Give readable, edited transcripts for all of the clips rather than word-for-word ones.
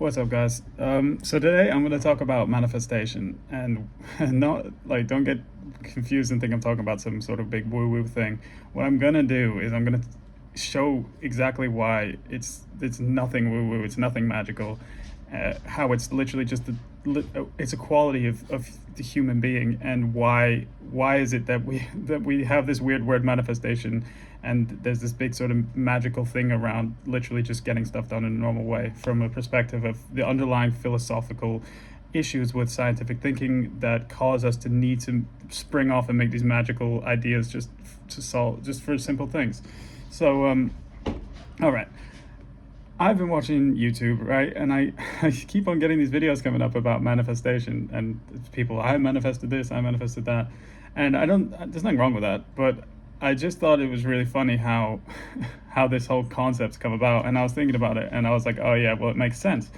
What's up, guys? So today I'm going to talk about manifestation, and not like don't get confused and think I'm talking about some sort of big woo-woo thing. What I'm going to do is I'm going to show exactly why it's nothing woo-woo, it's nothing magical, how it's literally just it's a quality of the human being, and why is it that we have this weird word manifestation, and there's this big sort of magical thing around literally just getting stuff done in a normal way from a perspective of the underlying philosophical issues with scientific thinking that cause us to need to spring off and make these magical ideas just to solve just for simple things. So all right, I've been watching YouTube, right? And I keep on getting these videos coming up about manifestation, and people, I manifested this, I manifested that. And there's nothing wrong with that, but I just thought it was really funny how how this whole concept's come about. And I was thinking about it, and I was like, oh yeah, well, it makes sense.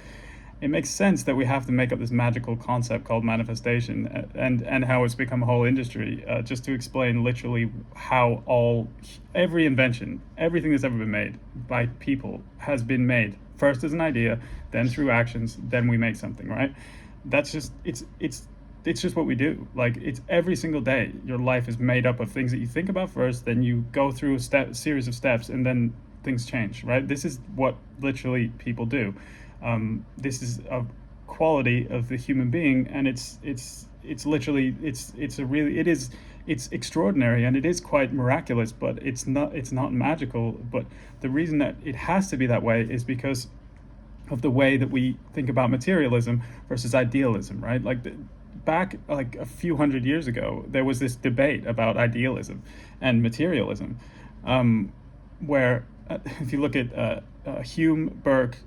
It makes sense that we have to make up this magical concept called manifestation, and how it's become a whole industry, just to explain literally how every invention, everything that's ever been made by people has been made first as an idea, then through actions, then we make something, right? That's just it's just what we do. Like, it's every single day your life is made up of things that you think about first, then you go through series of steps, and then things change, right? This is what literally people do. This is a quality of the human being, and it's literally it's extraordinary, and it is quite miraculous, but it's not magical. But the reason that it has to be that way is because of the way that we think about materialism versus idealism, right? Back like a few hundred years ago, there was this debate about idealism and materialism, where if you look at Hume, Burke,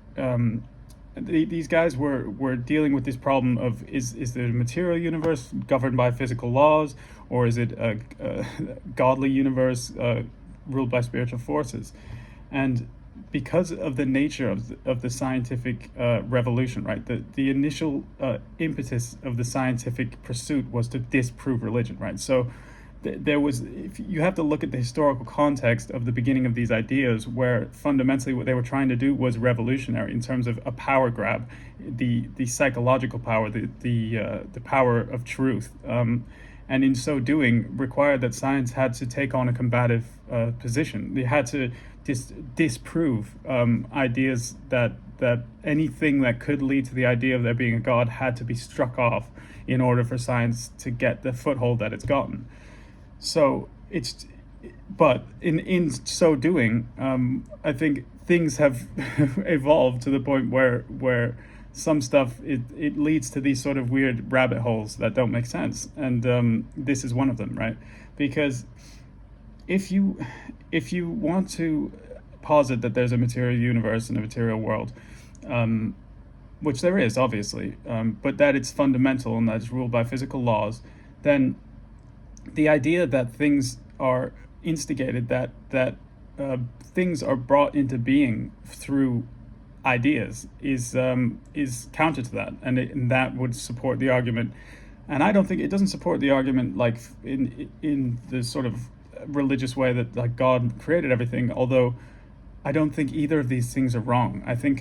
these guys were dealing with this problem of is the material universe governed by physical laws, or is it a godly universe ruled by spiritual forces? And because of the nature of the scientific revolution, right? The initial impetus of the scientific pursuit was to disprove religion, right? So there was, if you have to look at the historical context of the beginning of these ideas, where fundamentally what they were trying to do was revolutionary in terms of a power grab, the psychological power, the power of truth, and in so doing required that science had to take on a combative position. They had to disprove ideas that anything that could lead to the idea of there being a God had to be struck off in order for science to get the foothold that it's gotten. So but in so doing, I think things have evolved to the point where some stuff it leads to these sort of weird rabbit holes that don't make sense, and this is one of them, right? Because if you want to posit that there's a material universe and a material world, which there is obviously, but that it's fundamental and that it's ruled by physical laws, then the idea that things are instigated, that things are brought into being through ideas is counter to that, and that would support the argument. And I don't think it doesn't support the argument like in the sort of religious way that like God created everything, although I don't think either of these things are wrong. I think,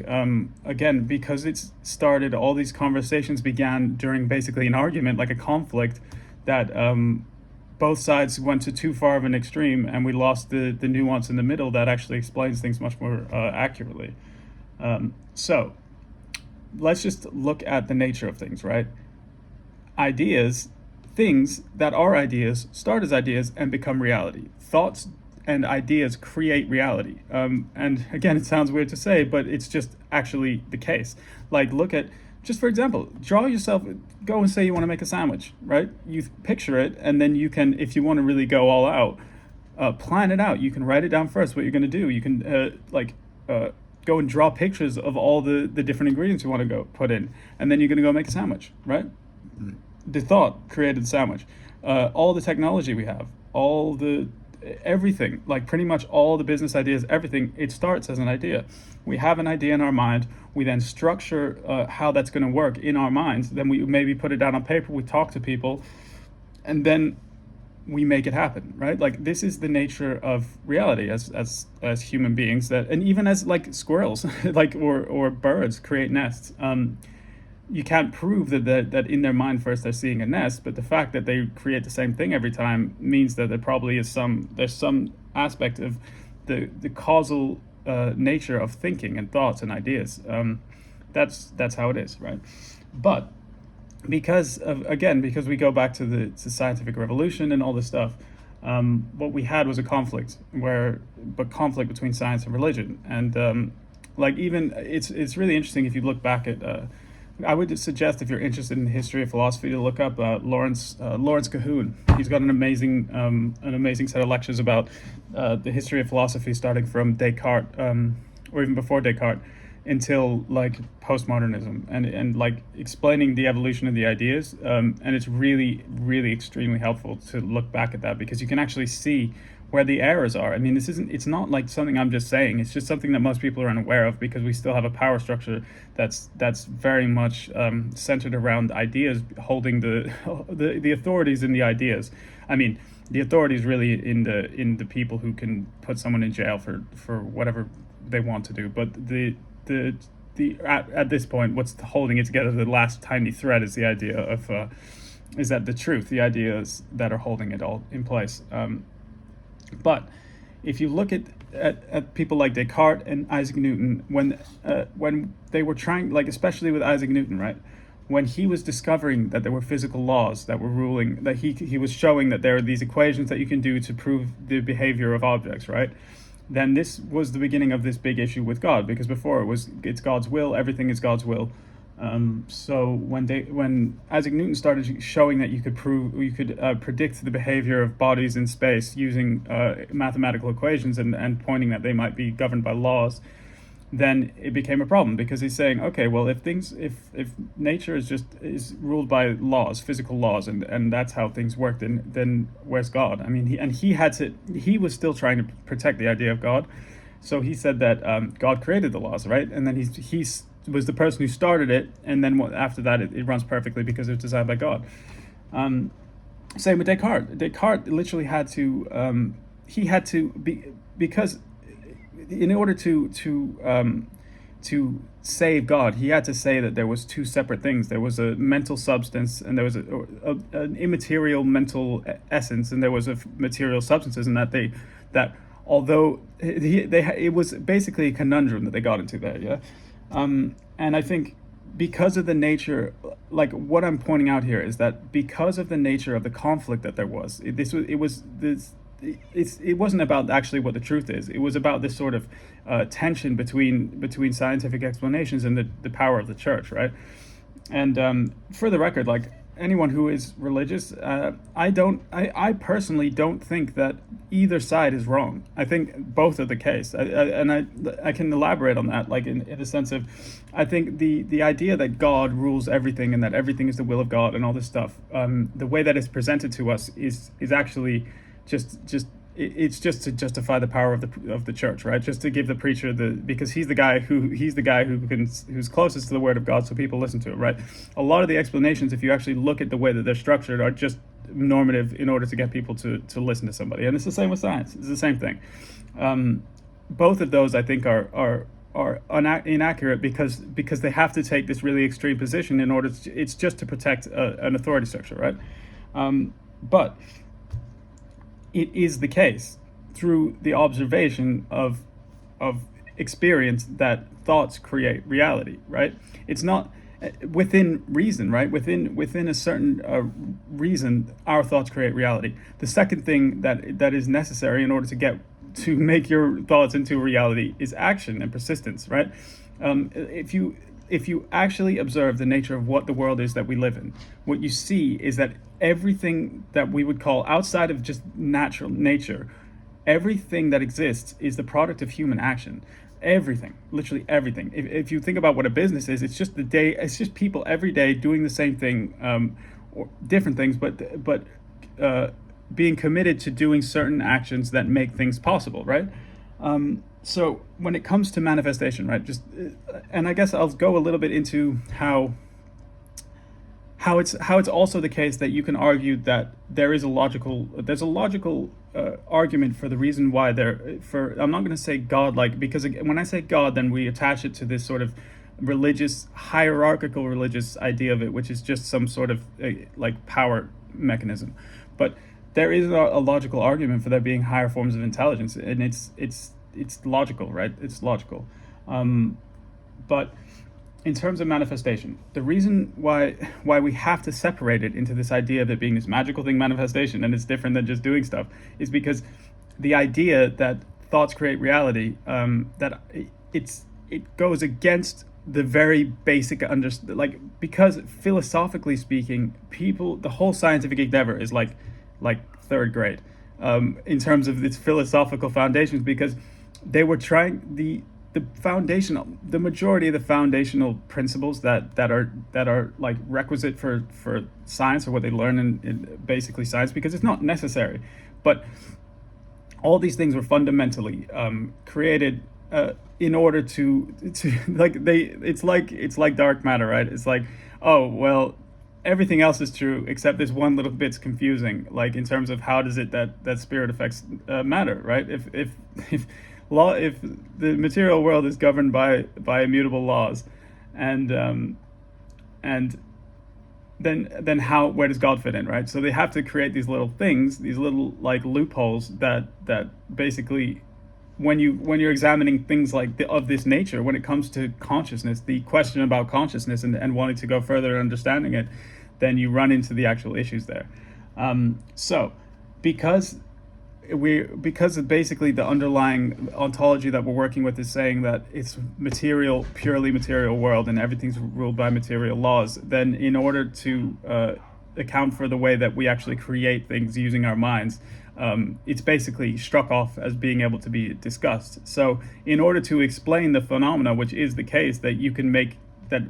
again, because it's started, all these conversations began during basically an argument, like a conflict, that both sides went to too far of an extreme, and we lost the nuance in the middle that actually explains things much more accurately. So let's just look at the nature of things, right? Things that are ideas start as ideas and become reality. Thoughts and ideas create reality. And again, it sounds weird to say, but it's just actually the case. Like, look at, just for example, go and say you want to make a sandwich, right? You picture it, and then you can, if you want to really go all out, plan it out. You can write it down first, what you're going to do. You can go and draw pictures of all the different ingredients you want to go put in, and then you're going to go make a sandwich, right? The thought created the sandwich. All the technology we have, everything, like pretty much all the business ideas, everything, it starts as an idea. We have an idea in our mind. We then structure how that's going to work in our minds. Then we maybe put it down on paper. We talk to people, and then we make it happen, right? Like this is the nature of reality as human beings, that, and even as like squirrels, like or birds create nests. You can't prove that in their mind first they're seeing a nest, but the fact that they create the same thing every time means that there probably is there's some aspect of the causal nature of thinking and thoughts and ideas. That's how it is, right? But because we go back to the scientific revolution and all this stuff, what we had was a conflict between science and religion, and like even it's really interesting if you look back at. I would suggest, if you're interested in the history of philosophy, to look up Lawrence Cahoon. He's got an amazing set of lectures about the history of philosophy, starting from Descartes, or even before Descartes, until like postmodernism, and like explaining the evolution of the ideas. And it's really, really extremely helpful to look back at that, because you can actually see where the errors are. I mean, it's not like something I'm just saying. It's just something that most people are unaware of, because we still have a power structure that's very much centered around ideas, holding the authorities in the ideas. I mean, the authorities really in the people who can put someone in jail for whatever they want to do. But at this point, what's holding it together, the last tiny thread, is the idea of is that the truth, the ideas that are holding it all in place. But if you look at people like Descartes and Isaac Newton, when they were trying, like especially with Isaac Newton, right, when he was discovering that there were physical laws that were ruling, that he was showing that there are these equations that you can do to prove the behavior of objects, right? Then this was the beginning of this big issue with God, because before it's God's will, everything is God's will. So when Isaac Newton started showing that you could predict the behavior of bodies in space using mathematical equations, and pointing that they might be governed by laws, then it became a problem, because he's saying, okay, well, if nature is ruled by laws, physical laws, and that's how things work, then where's God? I mean, he was still trying to protect the idea of God. So he said that God created the laws, right? And then he was the person who started it, and then after that it runs perfectly because it was designed by God. Same with Descartes. Descartes literally had to because in order to save God, he had to say that there was two separate things. There was a mental substance, and there was an immaterial mental essence, and there was a material substances, and that although it was basically a conundrum that they got into there, yeah. And I think because of the nature, like what I'm pointing out here is that because of the nature of the conflict that there was, it wasn't about actually what the truth is. It was about this sort of tension between scientific explanations and the power of the church, right? And for the record, like anyone who is religious, I personally don't think that either side is wrong. I think both are the case, I can elaborate on that, like in the sense of, I think the idea that God rules everything and that everything is the will of God and all this stuff, the way that it's presented to us is actually it's just to justify the power of the church, right? Just to give the preacher because he's the guy who's closest to the word of God, so people listen to it, right? A lot of the explanations, if you actually look at the way that they're structured, are just normative in order to get people to listen to somebody. And it's the same with science. It's the same thing. Both of those, I think, are inaccurate because they have to take this really extreme position in order to, it's just to protect an authority structure, right? But it is the case through the observation of experience that thoughts create reality, right? It's not within reason, right? Within a certain reason, our thoughts create reality. The second thing that is necessary in order to make your thoughts into reality is action and persistence, right? If you actually observe the nature of what the world is that we live in, what you see is that everything that we would call outside of just natural nature, everything that exists is the product of human action. Everything, literally everything. If you think about what a business is, it's just people every day doing the same thing, or different things, but being committed to doing certain actions that make things possible, right? So when it comes to manifestation, right, and I guess I'll go a little bit into how how it's also the case that you can argue that there's a logical argument for the reason why I'm not going to say God, like, because when I say God, then we attach it to this sort of religious, hierarchical religious idea of it, which is just some sort of like power mechanism. But there is a logical argument for there being higher forms of intelligence, and it's logical, right? It's logical. But in terms of manifestation, the reason why we have to separate it into this idea of it being this magical thing, manifestation, and it's different than just doing stuff, is because the idea that thoughts create reality, that it goes against the very basic like, because philosophically speaking, the whole scientific endeavor is like third grade, in terms of its philosophical foundations, because they were trying the majority of the foundational principles that are like requisite for science, or what they learn in basically science, because it's not necessary, but all these things were fundamentally created in order to like it's like dark matter, right? It's like, oh well, everything else is true except this one little bit's confusing, like in terms of how does it that spirit affects matter, right? If the material world is governed by immutable laws, and then where does God fit in, right? So they have to create these little things, these little like loopholes that basically, when you're examining things like of this nature, when it comes to consciousness, the question about consciousness, and wanting to go further in understanding it, then you run into the actual issues there. So because basically the underlying ontology that we're working with is saying that it's purely material world, and everything's ruled by material laws, then in order to account for the way that we actually create things using our minds, it's basically struck off as being able to be discussed. So in order to explain the phenomena, which is the case that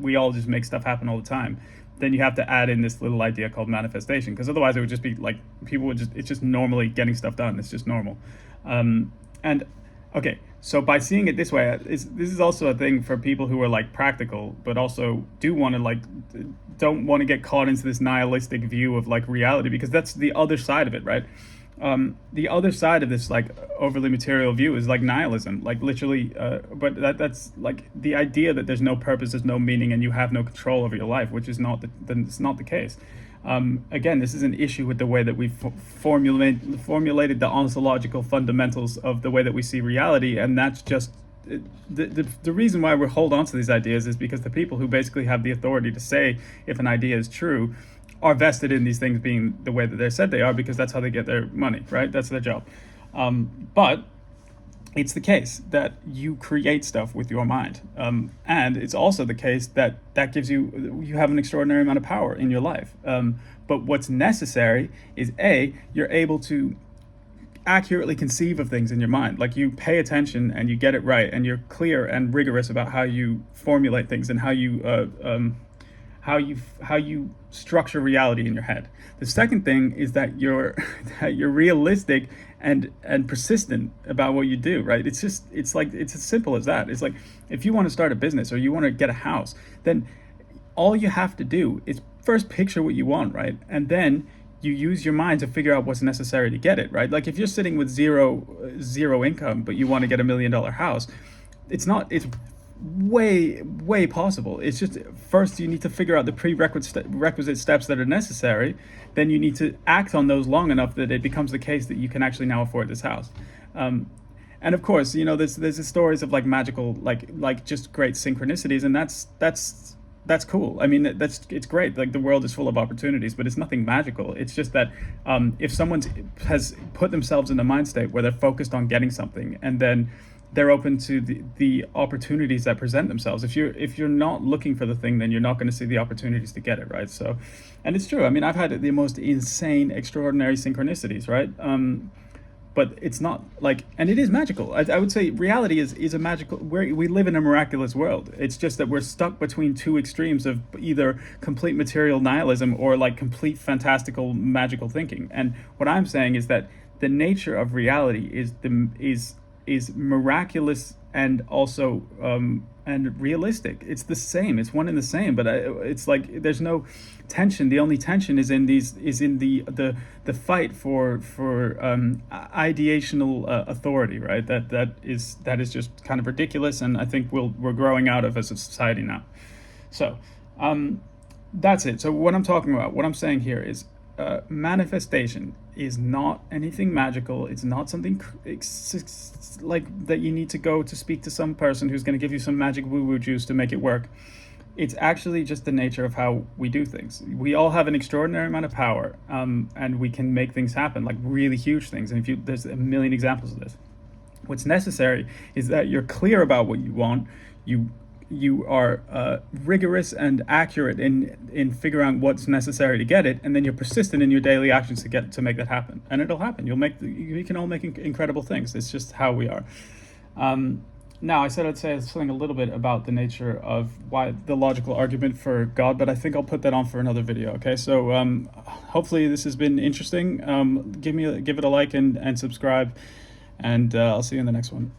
we all just make stuff happen all the time, then you have to add in this little idea called manifestation, because otherwise it would just be like it's just normally getting stuff done. It's just normal. And okay, so by seeing it this way, this is also a thing for people who are like practical, but also don't want to get caught into this nihilistic view of like reality, because that's the other side of it, right? The other side of this like overly material view is like nihilism, like literally, but that's like the idea that there's no purpose, there's no meaning, and you have no control over your life, which is it's not the case. Again, this is an issue with the way that we've formulated the ontological fundamentals of the way that we see reality, and that's just the reason why we hold on to these ideas is because the people who basically have the authority to say if an idea is true are vested in these things being the way that they're said they are, because that's how they get their money, right? That's their job. But it's the case that you create stuff with your mind. And it's also the case that gives you have an extraordinary amount of power in your life. But what's necessary is you're able to accurately conceive of things in your mind. Like, you pay attention and you get it right, and you're clear and rigorous about how you formulate things and how you structure reality in your head. The second thing is that you're realistic and persistent about what you do, right? It's as simple as that. It's like, if you want to start a business or you want to get a house, then all you have to do is first picture what you want, right? And then you use your mind to figure out what's necessary to get it, right? Like, if you're sitting with zero income, but you want to get $1 million house, it's way possible. It's just, first you need to figure out the prerequisite steps that are necessary. Then you need to act on those long enough that it becomes the case that you can actually now afford this house. And of course, there's the stories of like magical, like just great synchronicities, and that's cool. I mean, it's great. Like, the world is full of opportunities, but it's nothing magical. It's just that if someone has put themselves in a mind state where they're focused on getting something, and then they're open to the opportunities that present themselves. If you're not looking for the thing, then you're not going to see the opportunities to get it, right? So, and it's true. I mean, I've had the most insane, extraordinary synchronicities, right? But it's not like, and it is magical. I would say reality is a magical, we live in a miraculous world. It's just that we're stuck between two extremes of either complete material nihilism or like complete fantastical magical thinking. And what I'm saying is that the nature of reality is is miraculous and also and realistic. It's the same. It's one and the same. But it's like there's no tension. The only tension is in the fight for ideational authority, right? That is just kind of ridiculous, and I think we're growing out of as a society now. So that's it. So what I'm talking about, what I'm saying here is manifestation is not anything magical. It's not something like that you need to go to speak to some person who's going to give you some magic woo-woo juice to make it work. It's actually just the nature of how we do things. We all have an extraordinary amount of power, and we can make things happen, like really huge things. And there's a million examples of this. What's necessary is that you're clear about what you want. You are rigorous and accurate in figuring out what's necessary to get it, and then you're persistent in your daily actions to make that happen, and it'll happen. We can all make incredible things. It's just how we are. Now, I said I'd say something a little bit about the nature of why the logical argument for God, but I think I'll put that on for another video. Okay, so hopefully this has been interesting. Give it a like and subscribe, and I'll see you in the next one.